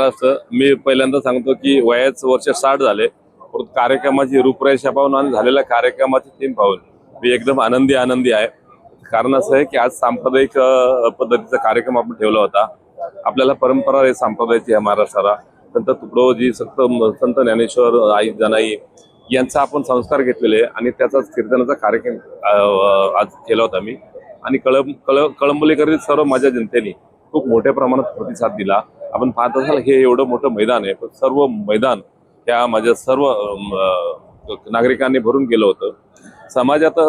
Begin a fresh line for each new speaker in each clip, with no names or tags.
महाराष्ट्र, मी पहिल्यांदा सांगतो की वयाचं वर्ष 60 झाले, परंतु कार्यक्रमाची रूपरेषा पाहून आणि झालेल्या कार्यक्रमाची थीम पाहून मी एकदम आनंदी आहे। कारण असं आहे की आज सांप्रदायिक पद्धतीचा कार्यक्रम आपण ठेवला होता। आपल्याला परंपरा आहे सांप्रदायाची आहे महाराष्ट्राला। संत तुकडोजी, संत ज्ञानेश्वर, आई जनाई यांचा आपण संस्कार घेतलेले आणि त्याचाच कीर्तनाचा कार्यक्रम आज केला होता मी। आणि कळंबोलीकरीत सर्व माझ्या जनतेने खूप मोठ्या प्रमाणात प्रतिसाद दिला। आपण पाहत असाल हे एवढं मोठं मैदान आहे, पण सर्व मैदान त्या माझ्या सर्व नागरिकांनी भरून गेलं होतं।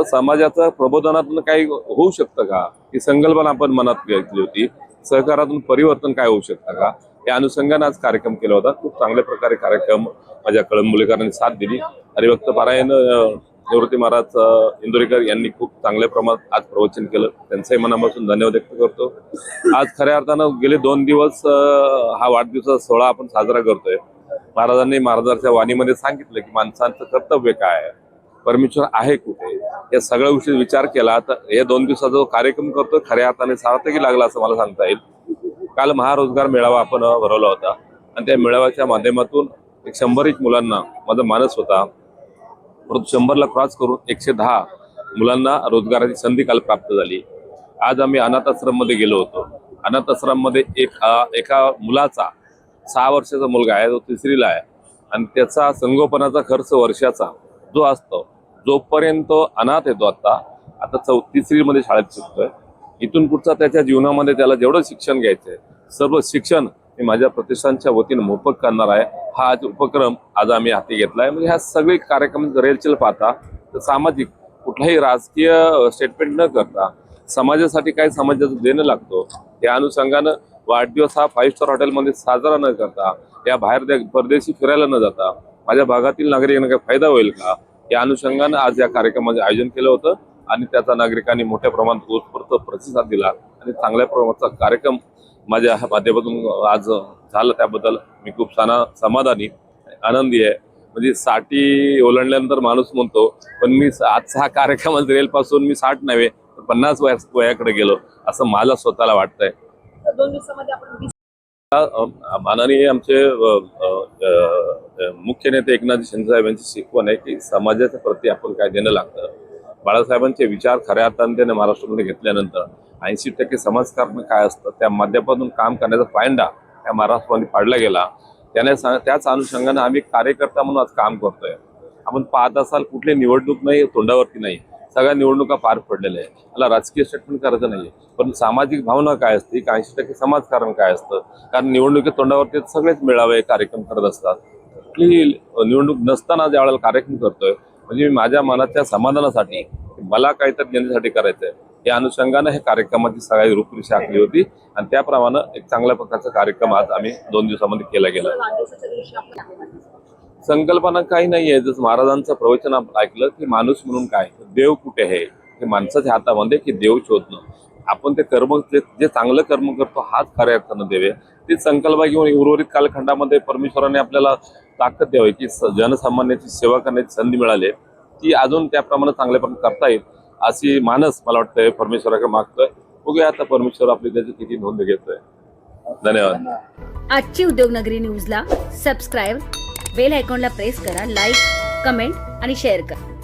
समाजाचं प्रबोधनातून काही होऊ शकतं का, ही संकल्पना आपण मनात घेतली होती। सहकारातून परिवर्तन काय होऊ शकतं का, या अनुषंगाने आज कार्यक्रम केला होता। खूप चांगल्या प्रकारे कार्यक्रम माझ्या कळंबोलीकरांनी साथ दिली। हरिभक्त पारायण निवृत्ती महाराज इंदोरीकर यांनी खूप चांगल्या प्रमाणात आज प्रवचन केलं, त्यांचंही मनापासून धन्यवाद व्यक्त करतो। आज खऱ्या अर्थानं गेले 2 दिवस हा वाढदिवसाचा सोहळा आपण साजरा करतोय। महाराजांनी महाराजांच्या वाणीमध्ये सांगितलं की माणसांचं कर्तव्य काय आहे, परमेश्वर आहे कुठे, या सगळ्या गोष्टी विचार केला तर हे 2 दिवसाचा जो कार्यक्रम करतोय खऱ्या अर्थाने सार्थकी लागला असं मला सांगता येईल। काल महारोजगार मेळावा आपण भरवला होता आणि त्या मेळाव्याच्या माध्यमातून 100 मुलांना माझा मानस होता, परंतु 100ला क्रॉस करून 110 मुलांना रोजगाराची संधी काल प्राप्त झाली। आज आम्ही अनाथ आश्रममध्ये गेलो होतो। अनाथ आश्रममध्ये एका मुलाचा 6 वर्षाचा मुलगा आहे, तो 3रीला आहे आणि त्याचा संगोपनाचा खर्च वर्षाचा जो असतो, जोपर्यंत अनाथ येतो आता 3रीमध्ये शाळेत शिकतोय, इथून पुढचा त्याच्या जीवनामध्ये त्याला जेवढं शिक्षण घ्यायचंय सर्व शिक्षण मी माझ्या प्रतिष्ठानच्या वतीने मोफत करणार आहे। हा आज उपक्रम आज आम्ही हाती घेतलाय। म्हणजे ह्या सगळे कार्यक्रम रेलचेल पाहता तर सामाजिक कुठलाही राजकीय स्टेटमेंट न करता समाजासाठी काय समाजाचं देणं लागतो या अनुषंगानं वाढदिवस हा 5 स्टार हॉटेलमध्ये साजरा न करता या बाहेर परदेशी फिरायला न जाता माझ्या भागातील नागरिकांना काही फायदा होईल का या अनुषंगानं आज या कार्यक्रमाचे आयोजन केलं होतं आणि त्याचा नागरिकांनी मोठ्या प्रमाणात उत्स्फूर्त प्रतिसाद दिला आणि चांगल्या प्रमाणाचा कार्यक्रम माझ्या माध्यमातून आज झालं। त्याबद्दल मी खूप समाधानी आनंदी आहे। म्हणजे 60 ओलांडल्यानंतर माणूस म्हणतो, पण मी आजचा हा कार्यक्रम रेलपासून मी 60 नव्हे तर 50 वयाकडे गेलो असं मला स्वतःला वाटतंय।
2 दिवसामध्ये आपण
माननीय आमचे मुख्य नेते एकनाथ शिंदे साहेब यांची शिकवण आहे की समाजाच्या प्रती आपण काय देणं लागतं। बाळासाहेबांचे विचार खऱ्या अर्थाने त्याने महाराष्ट्रामध्ये घेतल्यानंतर 80% समाजकारण काय असतं त्या माध्यमातून काम करण्याचा पायंडा या महाराष्ट्रामध्ये पाडला गेला। त्याच अनुषंगाने आम्ही कार्यकर्ता म्हणून आज काम करतोय। आपण पाहत असाल कुठली निवडणूक नाही, तोंडावरती नाही, सगळ्या निवडणुका पार पडलेल्या आहे। मला राजकीय स्टेटमेंट करायचं नाहीये, पण सामाजिक भावना काय असते, 80% समाजकारण काय असतं, कारण निवडणुकीत तोंडावरती सगळेच मेळावे कार्यक्रम करत असतात। कुठली निवडणूक नसताना ज्यावेळेला कार्यक्रम करतोय म्हणजे मी माझ्या मनाच्या समाधानासाठी मला काहीतरी जनतेसाठी करायचंय या अनुषंगाने हे कार्यक्रमाची सगळी रूपरेषा आखली होती आणि त्याप्रमाणे एक चांगल्या प्रकारचा कार्यक्रम आज आम्ही 2 दिवसामध्ये केला गेला। संकल्पना काही नाहीये, जसं महाराजांचं प्रवचन आपण ऐकलं की माणूस म्हणून काय, देव कुठे आहे हे माणसाच्या हातामध्ये की देव शोधणं। आपण ते कर्म जे चांगलं कर्म करतो हाच खऱ्या अर्थानं देव आहे। तीच संकल्पना घेऊन उर्वरित कालखंडामध्ये परमेश्वराने आपल्याला ताकद द्यावी की जनसामान्याची सेवा करण्याची संधी मिळाली ती अजून त्याप्रमाणे चांगल्यापणे करता येईल अशी मानस मला वाटतंय परमेश्वराकडे मागतोय। बघूया आता परमेश्वर आपली त्याची किती नोंद घेतोय। धन्यवाद।
आजची उद्योगनगरी न्यूजला सबस्क्राईब, बेल आयकॉनला प्रेस करा, लाईक, कमेंट आणि शेअर करा।